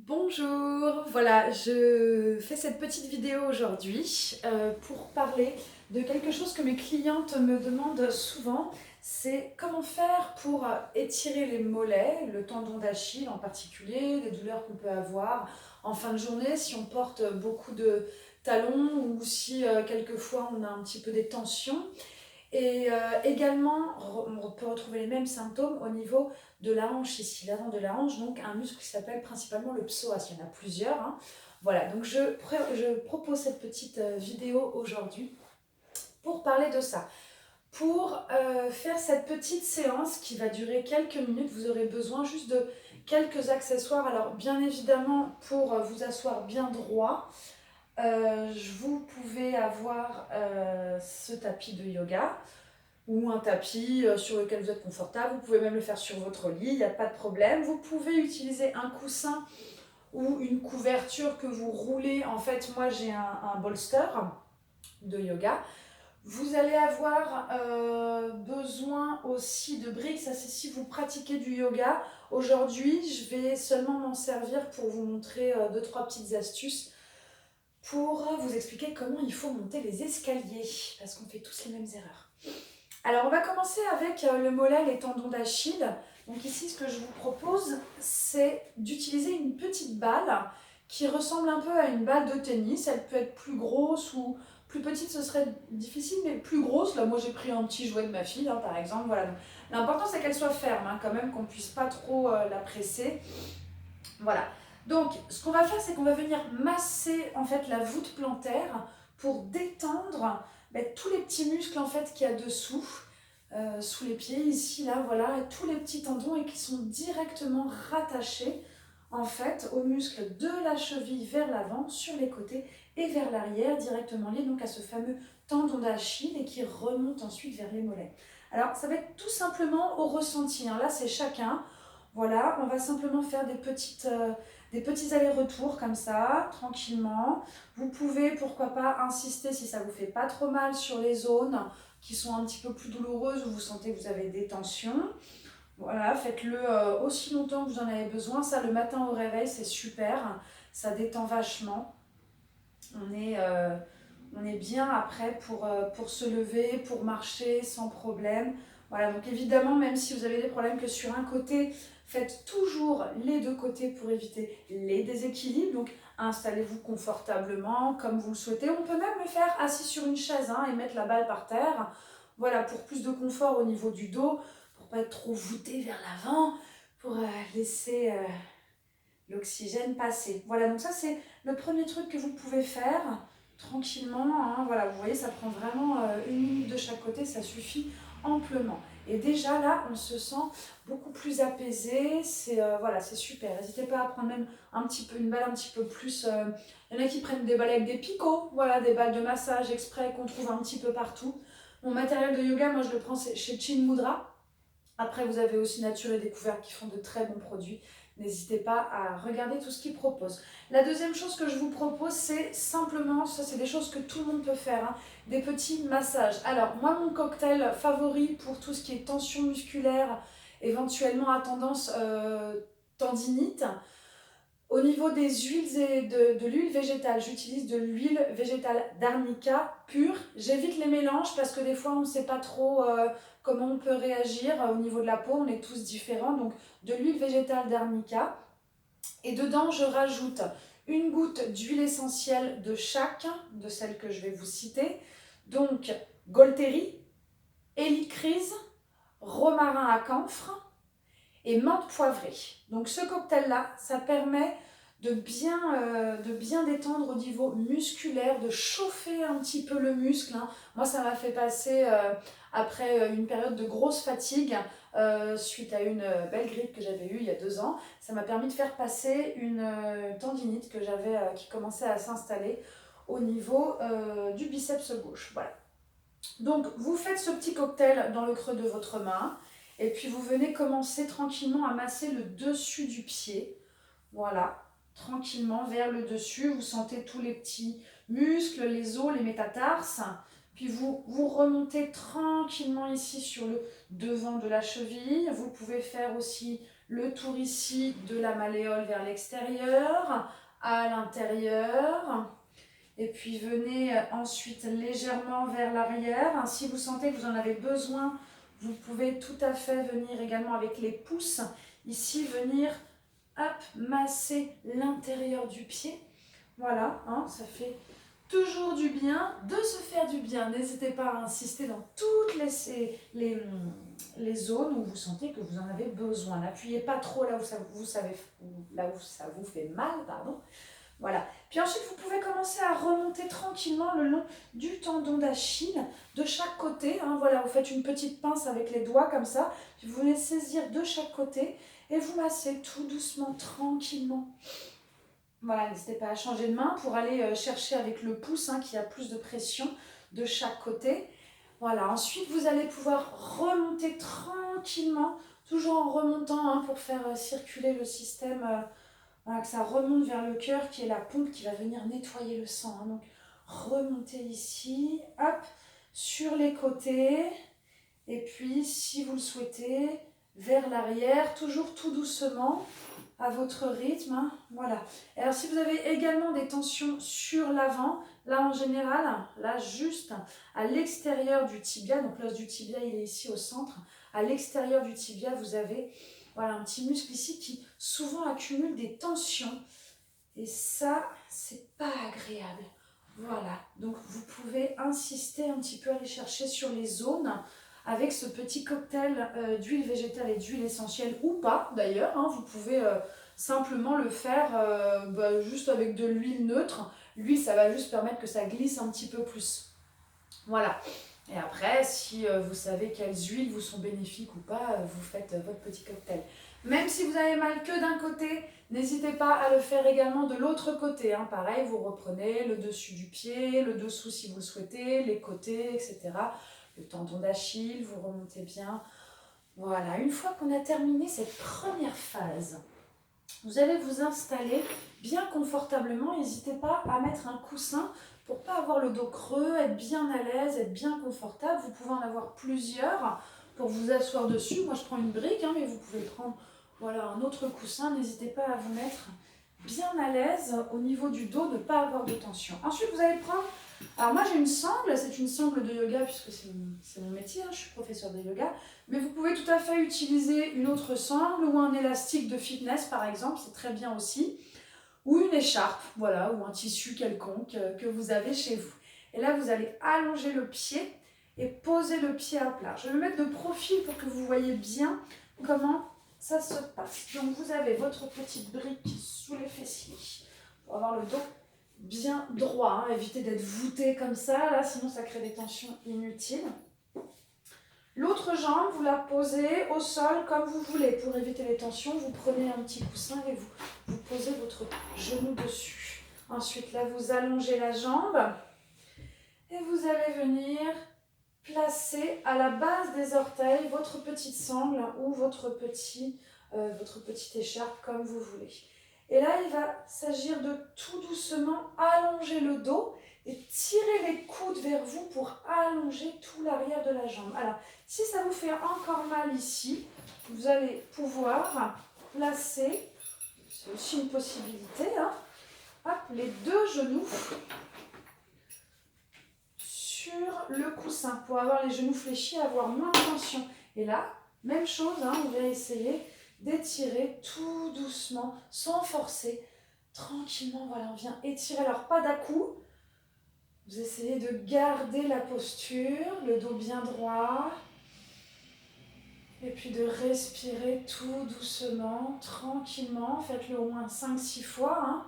Bonjour, voilà, je fais cette petite vidéo aujourd'hui pour parler de quelque chose que mes clientes me demandent souvent, c'est comment faire pour étirer les mollets, le tendon d'Achille en particulier, les douleurs qu'on peut avoir en fin de journée si on porte beaucoup de talons ou si quelquefois on a un petit peu des tensions. Et également, on peut retrouver les mêmes symptômes au niveau de la hanche ici, l'avant de la hanche, donc un muscle qui s'appelle principalement le psoas. Il y en a plusieurs, hein. Voilà, donc je propose cette petite vidéo aujourd'hui pour parler de ça. Pour faire cette petite séance qui va durer quelques minutes, vous aurez besoin juste de quelques accessoires. Alors bien évidemment, pour vous asseoir bien droit, vous pouvez avoir ce tapis de yoga ou un tapis sur lequel vous êtes confortable. Vous pouvez même le faire sur votre lit, il n'y a pas de problème. Vous pouvez utiliser un coussin ou une couverture que vous roulez. En fait, moi j'ai un bolster de yoga. Vous allez avoir besoin aussi de briques, ça c'est si vous pratiquez du yoga. Aujourd'hui, je vais seulement m'en servir pour vous montrer deux, trois petites astuces pour vous expliquer comment il faut monter les escaliers, parce qu'on fait tous les mêmes erreurs. Alors, on va commencer avec le mollet, les tendons d'Achille. Donc ici, ce que je vous propose, c'est d'utiliser une petite balle qui ressemble un peu à une balle de tennis. Elle peut être plus grosse ou plus petite, ce serait difficile, mais plus grosse. Là, moi, j'ai pris un petit jouet de ma fille, hein, par exemple. Voilà. L'important, c'est qu'elle soit ferme, hein, quand même, qu'on ne puisse pas trop la presser. Voilà. Donc, ce qu'on va faire, c'est qu'on va venir masser en fait la voûte plantaire pour détendre tous les petits muscles en fait qu'il y a dessous, sous les pieds, ici, là, voilà, et tous les petits tendons et qui sont directement rattachés en fait aux muscles de la cheville vers l'avant, sur les côtés et vers l'arrière, directement liés donc à ce fameux tendon d'Achille et qui remonte ensuite vers les mollets. Alors, ça va être tout simplement au ressenti, hein. Là, c'est chacun. Voilà, on va simplement faire des petits allers-retours comme ça, tranquillement. Vous pouvez, pourquoi pas, insister si ça ne vous fait pas trop mal sur les zones qui sont un petit peu plus douloureuses où vous sentez que vous avez des tensions. Voilà, faites-le aussi longtemps que vous en avez besoin. Ça, le matin au réveil, c'est super. Ça détend vachement. On est, euh, on est bien après pour se lever, pour marcher sans problème. Voilà, donc évidemment, même si vous avez des problèmes que sur un côté, faites toujours les deux côtés pour éviter les déséquilibres. Donc installez-vous confortablement comme vous le souhaitez. On peut même le faire assis sur une chaise, hein, et mettre la balle par terre. Voilà, pour plus de confort au niveau du dos, pour pas être trop voûté vers l'avant, pour laisser l'oxygène passer. Voilà, donc ça c'est le premier truc que vous pouvez faire tranquillement, hein. Voilà, vous voyez, ça prend vraiment une minute de chaque côté, ça suffit amplement. Et déjà là, on se sent beaucoup plus apaisé, c'est voilà, c'est super. N'hésitez pas à prendre même un petit peu une balle un petit peu plus. Il y en a qui prennent des balles avec des picots, voilà, des balles de massage exprès qu'on trouve un petit peu partout. Mon matériel de yoga, moi je le prends chez Chin Mudra. Après, vous avez aussi Nature et Découverte qui font de très bons produits. N'hésitez pas à regarder tout ce qu'ils proposent. La deuxième chose que je vous propose, c'est simplement, ça c'est des choses que tout le monde peut faire, hein, des petits massages. Alors, moi, mon cocktail favori pour tout ce qui est tension musculaire, éventuellement à tendance tendinite, au niveau des huiles et de l'huile végétale, j'utilise de l'huile végétale d'arnica pure. J'évite les mélanges parce que des fois on ne sait pas trop comment on peut réagir au niveau de la peau, on est tous différents. Donc de l'huile végétale d'arnica. Et dedans je rajoute une goutte d'huile essentielle de chaque, de celle que je vais vous citer. Donc Golteri, hélicryse, romarin à camphre et menthe poivrée. Donc ce cocktail-là, ça permet de bien détendre au niveau musculaire, de chauffer un petit peu le muscle, hein. Moi, ça m'a fait passer, après une période de grosse fatigue, suite à une belle grippe que j'avais eue il y a 2 ans, ça m'a permis de faire passer une tendinite que j'avais, qui commençait à s'installer au niveau du biceps gauche. Voilà. Donc, vous faites ce petit cocktail dans le creux de votre main et puis vous venez commencer tranquillement à masser le dessus du pied. Voilà, tranquillement vers le dessus. Vous sentez tous les petits muscles, les os, les métatarses. Puis vous remontez tranquillement ici sur le devant de la cheville. Vous pouvez faire aussi le tour ici de la malléole vers l'extérieur, à l'intérieur. Et puis venez ensuite légèrement vers l'arrière. Si vous sentez que vous en avez besoin, vous pouvez tout à fait venir également avec les pouces. Ici, venir hop, masser l'intérieur du pied. Voilà, hein, ça fait toujours du bien de se faire du bien. N'hésitez pas à insister dans toutes les zones où vous sentez que vous en avez besoin. N'appuyez pas trop là où ça vous fait mal, pardon. Voilà. Puis ensuite, vous pouvez commencer à remonter tranquillement le long du tendon d'Achille, de chaque côté. Hein, voilà, vous faites une petite pince avec les doigts comme ça. Puis vous venez saisir de chaque côté et vous massez tout doucement, tranquillement. Voilà, n'hésitez pas à changer de main pour aller chercher avec le pouce qui a plus de pression de chaque côté. Voilà, ensuite vous allez pouvoir remonter tranquillement, toujours en remontant pour faire circuler le système, voilà, que ça remonte vers le cœur qui est la pompe qui va venir nettoyer le sang. Donc remontez ici, hop, sur les côtés, et puis si vous le souhaitez, vers l'arrière, toujours tout doucement, à votre rythme, voilà. Et alors si vous avez également des tensions sur l'avant, là en général, là juste à l'extérieur du tibia, donc l'os du tibia il est ici au centre, à l'extérieur du tibia vous avez voilà, un petit muscle ici qui souvent accumule des tensions et ça c'est pas agréable. Voilà, donc vous pouvez insister un petit peu, aller chercher sur les zones avec ce petit cocktail d'huile végétale et d'huile essentielle ou pas d'ailleurs, vous pouvez simplement le faire juste avec de l'huile neutre. L'huile ça va juste permettre que ça glisse un petit peu plus. Voilà. Et après, si vous savez quelles huiles vous sont bénéfiques ou pas, vous faites votre petit cocktail. Même si vous avez mal que d'un côté, n'hésitez pas à le faire également de l'autre côté. Pareil, vous reprenez le dessus du pied, le dessous si vous le souhaitez, les côtés, etc. Le tendon d'Achille, vous remontez bien. Voilà, une fois qu'on a terminé cette première phase, vous allez vous installer bien confortablement. N'hésitez pas à mettre un coussin pour ne pas avoir le dos creux, être bien à l'aise, être bien confortable. Vous pouvez en avoir plusieurs pour vous asseoir dessus. Moi, je prends une brique, mais vous pouvez prendre un autre coussin. N'hésitez pas à vous mettre bien à l'aise au niveau du dos, de ne pas avoir de tension. Ensuite, vous allez prendre... Alors moi, j'ai une sangle, c'est une sangle de yoga puisque c'est mon métier, je suis professeure de yoga. Mais vous pouvez tout à fait utiliser une autre sangle ou un élastique de fitness par exemple, c'est très bien aussi. Ou une écharpe, voilà, ou un tissu quelconque que vous avez chez vous. Et là, vous allez allonger le pied et poser le pied à plat. Je vais me mettre de profil pour que vous voyez bien comment ça se passe. Donc vous avez votre petite brique sous les fessiers pour avoir le dos bien droit. Évitez d'être voûté comme ça, là, sinon ça crée des tensions inutiles. L'autre jambe, vous la posez au sol comme vous voulez. Pour éviter les tensions, vous prenez un petit coussin et vous posez votre genou dessus. Ensuite, là, vous allongez la jambe et vous allez venir placer à la base des orteils votre petite sangle ou votre petite écharpe comme vous voulez. Et là, il va s'agir de tout doucement allonger le dos et tirer les coudes vers vous pour allonger tout l'arrière de la jambe. Alors, si ça vous fait encore mal ici, vous allez pouvoir placer, c'est aussi une possibilité, les deux genoux sur le coussin pour avoir les genoux fléchis, avoir moins de tension. Et là, même chose, on va essayer d'étirer tout doucement, sans forcer, tranquillement. Voilà, on vient étirer, alors pas d'à-coup. Vous essayez de garder la posture, le dos bien droit. Et puis de respirer tout doucement, tranquillement. Faites-le au moins 5-6 fois.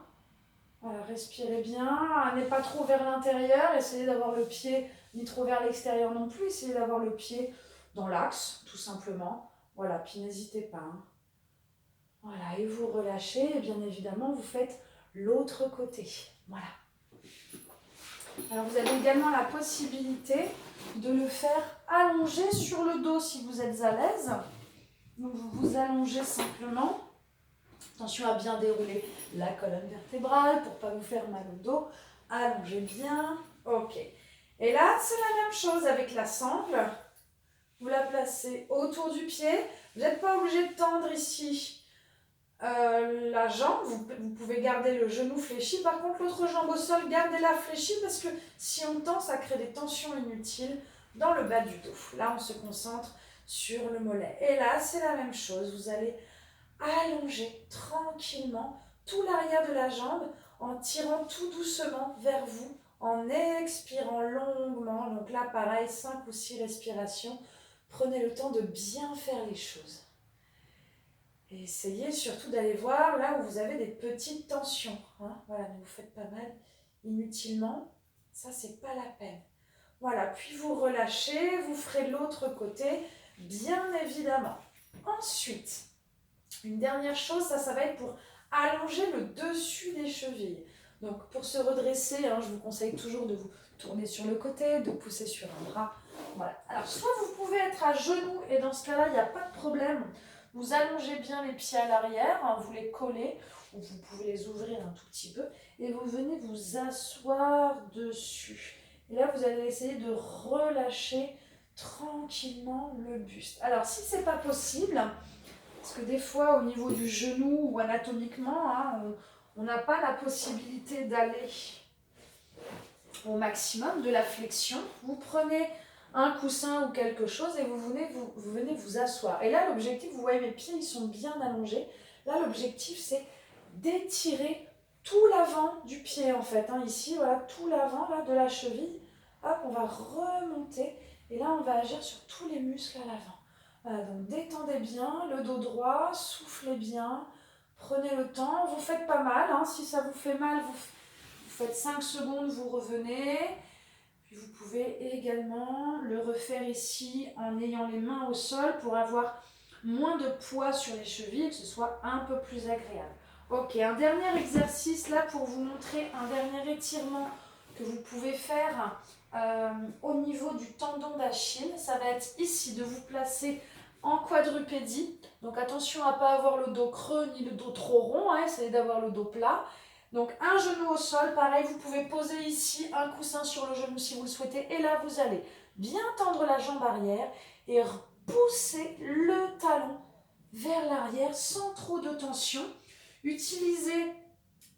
Voilà, respirez bien. N'allez pas trop vers l'intérieur. Essayez d'avoir le pied ni trop vers l'extérieur non plus. Essayez d'avoir le pied dans l'axe, tout simplement. Voilà, puis n'hésitez pas. Voilà, et vous relâchez. Et bien évidemment, vous faites l'autre côté. Voilà. Alors vous avez également la possibilité de le faire allonger sur le dos si vous êtes à l'aise. Donc vous vous allongez simplement. Attention à bien dérouler la colonne vertébrale pour ne pas vous faire mal au dos. Allongez bien. Ok. Et là, c'est la même chose avec la sangle. Vous la placez autour du pied. Vous n'êtes pas obligé de tendre ici la jambe. Vous pouvez garder le genou fléchi. Par contre, l'autre jambe au sol, gardez-la fléchie parce que si on tend, ça crée des tensions inutiles dans le bas du dos. Là, on se concentre sur le mollet. Et là, c'est la même chose. Vous allez allonger tranquillement tout l'arrière de la jambe en tirant tout doucement vers vous, en expirant longuement. Donc là, pareil, 5 ou 6 respirations. Prenez le temps de bien faire les choses. Et essayez surtout d'aller voir là où vous avez des petites tensions. Voilà, ne vous faites pas mal inutilement. Ça, c'est pas la peine. Voilà, puis vous relâchez, vous ferez l'autre côté, bien évidemment. Ensuite, une dernière chose, ça va être pour allonger le dessus des chevilles. Donc pour se redresser, je vous conseille toujours de vous tourner sur le côté, de pousser sur un bras. Voilà. Alors soit vous pouvez être à genoux et dans ce cas-là, il n'y a pas de problème. Vous allongez bien les pieds à l'arrière, vous les collez, ou vous pouvez les ouvrir un tout petit peu, et vous venez vous asseoir dessus. Et là, vous allez essayer de relâcher tranquillement le buste. Alors si ce n'est pas possible, parce que des fois, au niveau du genou ou anatomiquement, on n'a pas la possibilité d'aller au maximum de la flexion. Vous prenez un coussin ou quelque chose et vous venez vous asseoir. Et là, l'objectif, vous voyez mes pieds, ils sont bien allongés. Là, l'objectif, c'est d'étirer tout l'avant du pied, en fait. Ici, voilà, tout l'avant là, de la cheville. Hop, on va remonter. Et là, on va agir sur tous les muscles à l'avant. Voilà, donc détendez bien le dos droit, soufflez bien, prenez le temps, vous faites pas mal, si ça vous fait mal, vous faites 5 secondes, vous revenez, puis vous pouvez également le refaire ici en ayant les mains au sol pour avoir moins de poids sur les chevilles et que ce soit un peu plus agréable. Ok, un dernier exercice là pour vous montrer un dernier étirement que vous pouvez faire au niveau du tendon d'Achille. Ça va être ici de vous placer en quadrupédie. Donc attention à ne pas avoir le dos creux ni le dos trop rond, essayez d'avoir le dos plat. Donc un genou au sol, pareil, vous pouvez poser ici un coussin sur le genou si vous le souhaitez. Et là, vous allez bien tendre la jambe arrière et pousser le talon vers l'arrière sans trop de tension. Utilisez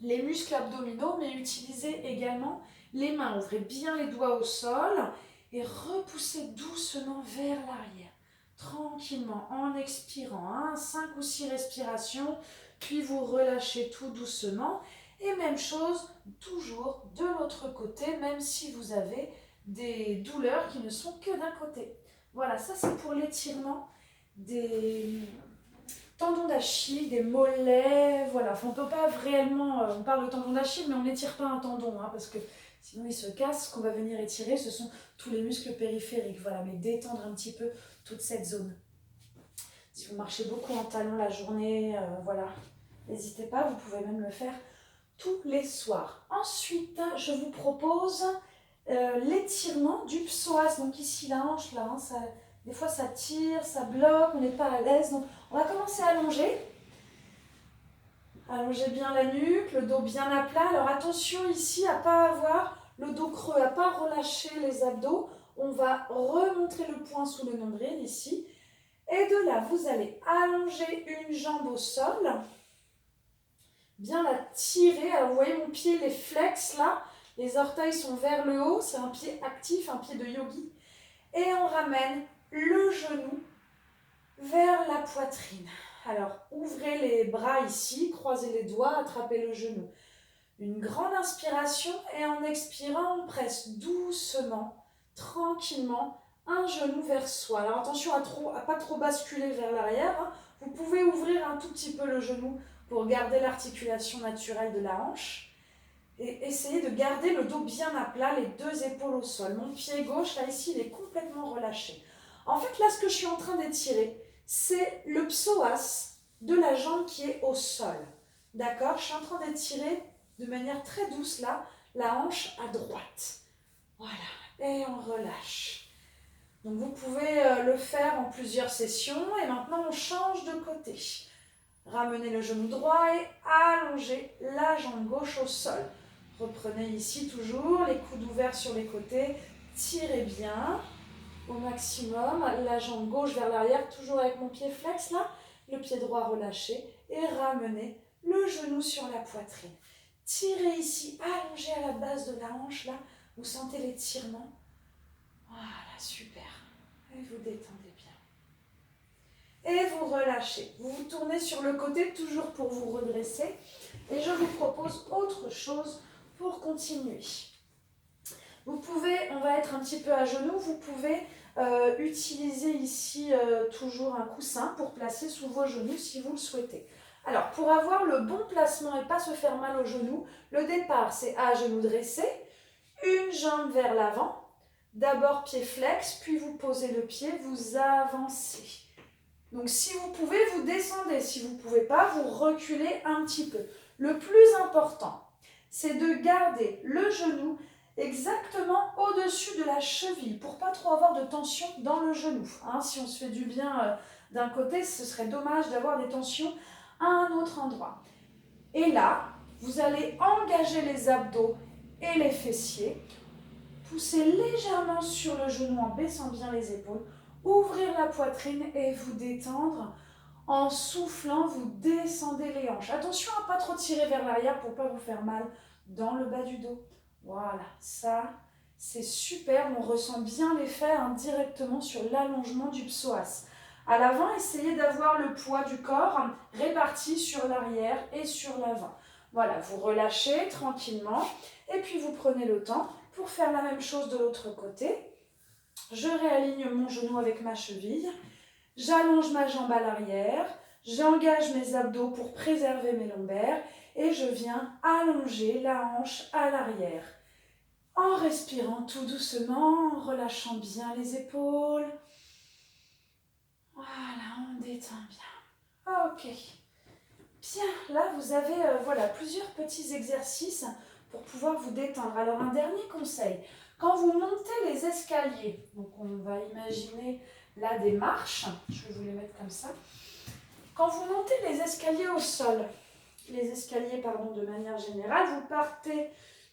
les muscles abdominaux, mais utilisez également les mains. Ouvrez bien les doigts au sol et repoussez doucement vers l'arrière. Tranquillement, en expirant, 5 ou 6 respirations, puis vous relâchez tout doucement. Et même chose, toujours de l'autre côté, même si vous avez des douleurs qui ne sont que d'un côté. Voilà, ça c'est pour l'étirement des tendons d'Achille, des mollets, voilà. Enfin, on ne peut pas réellement, on parle de tendon d'Achille, mais on n'étire pas un tendon, parce que sinon il se casse. Ce qu'on va venir étirer, ce sont tous les muscles périphériques, voilà, mais détendre un petit peu toute cette zone. Si vous marchez beaucoup en talons la journée, voilà, n'hésitez pas, vous pouvez même le faire tous les soirs. Ensuite, je vous propose l'étirement du psoas. Donc ici, la hanche, là, des fois ça tire, ça bloque, on n'est pas à l'aise. Donc on va commencer à allonger. Allongez bien la nuque, le dos bien à plat. Alors attention ici à ne pas avoir le dos creux, à ne pas relâcher les abdos. On va remontrer le poing sous le nombril ici. Et de là, vous allez allonger une jambe au sol. Bien la tirer. Alors vous voyez mon pied, les flex là. Les orteils sont vers le haut. C'est un pied actif, un pied de yogi. Et on ramène le genou vers la poitrine. Alors, ouvrez les bras ici, croisez les doigts, attrapez le genou. Une grande inspiration et en expirant, on presse doucement, tranquillement, un genou vers soi. Alors attention à ne pas trop basculer vers l'arrière. Vous pouvez ouvrir un tout petit peu le genou pour garder l'articulation naturelle de la hanche. Et essayez de garder le dos bien à plat, les deux épaules au sol. Mon pied gauche, là ici, il est complètement relâché. En fait, là, ce que je suis en train d'étirer, c'est le psoas de la jambe qui est au sol. D'accord? Je suis en train d'étirer de manière très douce, là, la hanche à droite. Voilà. Et on relâche. Donc, vous pouvez le faire en plusieurs sessions. Et maintenant, on change de côté. Ramenez le genou droit et allongez la jambe gauche au sol. Reprenez ici toujours les coudes ouverts sur les côtés. Tirez bien. au maximum. La jambe gauche vers l'arrière, toujours avec mon pied flex là. Le pied droit relâché et ramenez le genou sur la poitrine. Tirez ici, allongez à la base de la hanche là. Vous sentez l'étirement. Voilà, super. Et vous détendez bien. Et vous relâchez. Vous vous tournez sur le côté, toujours pour vous redresser. Et je vous propose autre chose pour continuer. Vous pouvez, on va être un petit peu à genoux, vous pouvez utiliser ici toujours un coussin pour placer sous vos genoux si vous le souhaitez. Alors, pour avoir le bon placement et pas se faire mal aux genoux, le départ c'est à genoux dressés, une jambe vers l'avant, d'abord pied flex, puis vous posez le pied, vous avancez. Donc si vous pouvez, vous descendez, si vous ne pouvez pas, vous reculez un petit peu. Le plus important, c'est de garder le genou exactement au-dessus de la cheville pour pas trop avoir de tension dans le genou. Hein, si on se fait du bien d'un côté, ce serait dommage d'avoir des tensions à un autre endroit. Et là, vous allez engager les abdos et les fessiers, pousser légèrement sur le genou en baissant bien les épaules, ouvrir la poitrine et vous détendre. En soufflant, vous descendez les hanches. Attention à ne pas trop tirer vers l'arrière pour ne pas vous faire mal dans le bas du dos. Voilà, ça, c'est super. On ressent bien l'effet directement sur l'allongement du psoas. À l'avant, essayez d'avoir le poids du corps réparti sur l'arrière et sur l'avant. Voilà, vous relâchez tranquillement et puis vous prenez le temps pour faire la même chose de l'autre côté. Je réaligne mon genou avec ma cheville. J'allonge ma jambe à l'arrière, j'engage mes abdos pour préserver mes lombaires et je viens allonger la hanche à l'arrière. En respirant tout doucement, en relâchant bien les épaules. Voilà, on détend bien. Ok. Bien, là vous avez voilà, plusieurs petits exercices pour pouvoir vous détendre. Alors un dernier conseil, quand vous montez les escaliers, donc on va imaginer là des marches, je vais vous les mettre comme ça. Quand vous montez les escaliers au sol, les escaliers pardon, de manière générale, vous partez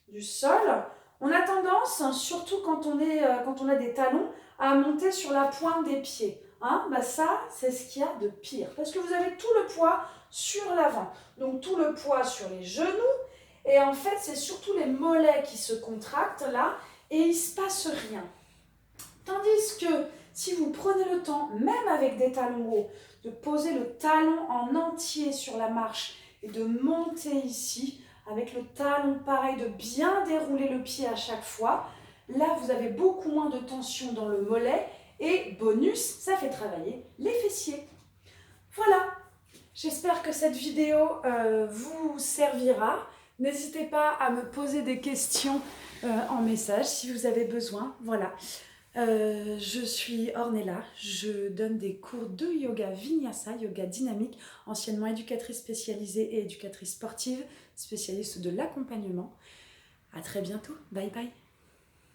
du sol. On a tendance, surtout quand on a des talons, à monter sur la pointe des pieds. Hein, bah ça, c'est ce qu'il y a de pire. Parce que vous avez tout le poids sur l'avant. Donc tout le poids sur les genoux. Et en fait, c'est surtout les mollets qui se contractent là. Et il ne se passe rien. Tandis que si vous prenez le temps, même avec des talons hauts, de poser le talon en entier sur la marche et de monter ici, avec le talon pareil, de bien dérouler le pied à chaque fois, là vous avez beaucoup moins de tension dans le mollet et bonus, ça fait travailler les fessiers. Voilà, j'espère que cette vidéo vous servira. N'hésitez pas à me poser des questions en message si vous avez besoin. Voilà. Je suis Ornella, je donne des cours de yoga vinyasa, yoga dynamique, anciennement éducatrice spécialisée et éducatrice sportive, spécialiste de l'accompagnement. À très bientôt, bye bye.